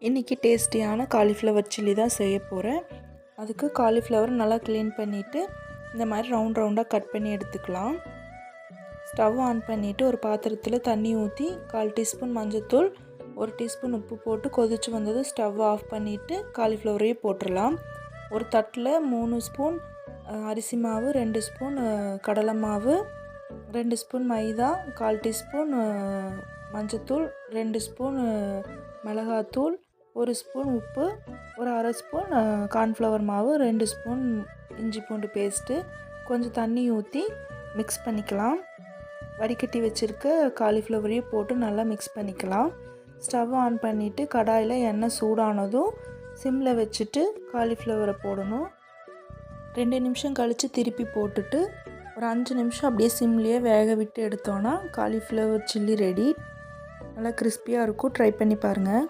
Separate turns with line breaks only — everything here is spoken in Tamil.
இன்றைக்கி டேஸ்டியான காலிஃப்ளவர் சில்லி தான் செய்ய போகிறேன். அதுக்கு காலிஃப்ளவர் நல்லா க்ளீன் பண்ணிவிட்டு இந்த மாதிரி ரவுண்டாக கட் பண்ணி எடுத்துக்கலாம். ஸ்டவ் ஆன் பண்ணிவிட்டு ஒரு பாத்திரத்தில் தண்ணி ஊற்றி 1/4 டீஸ்பூன் மஞ்சள்தூள், 1 டீஸ்பூன் உப்பு போட்டு கொதித்து வந்தது ஸ்டவ் ஆஃப் பண்ணிவிட்டு காலிஃப்ளவரையும் போட்டுடலாம். ஒரு தட்டில் 3 ஸ்பூன் அரிசி மாவு, 2 ஸ்பூன் கடலை மாவு, 2 ஸ்பூன் மைதா, 1/4 டீஸ்பூன் மஞ்சள்தூள், 2 ஸ்பூன் மிளகாத்தூள், 1 ஸ்பூன் உப்பு, ஒரு அரை ஸ்பூன் கார்ன்ஃப்ளவர் மாவு, 2 ஸ்பூன் இஞ்சி பூண்டு பேஸ்ட்டு, கொஞ்சம் தண்ணி ஊற்றி மிக்ஸ் பண்ணிக்கலாம். வடிகட்டி வச்சுருக்க காலிஃப்ளவரையும் போட்டு நல்லா மிக்ஸ் பண்ணிக்கலாம். ஸ்டவ் ஆன் பண்ணிவிட்டு கடாயில் எண்ணெய் சூடானதும் சிம்மில் வச்சுட்டு காலிஃப்ளவரை போடணும். 2 நிமிஷம் கழித்து திருப்பி போட்டுட்டு ஒரு 5 நிமிஷம் அப்படியே சிம்லேயே வேக விட்டு எடுத்தோன்னா காலிஃப்ளவர் சில்லி ரெடி. நல்லா கிறிஸ்பியாக இருக்கும். ட்ரை பண்ணி பாருங்கள்.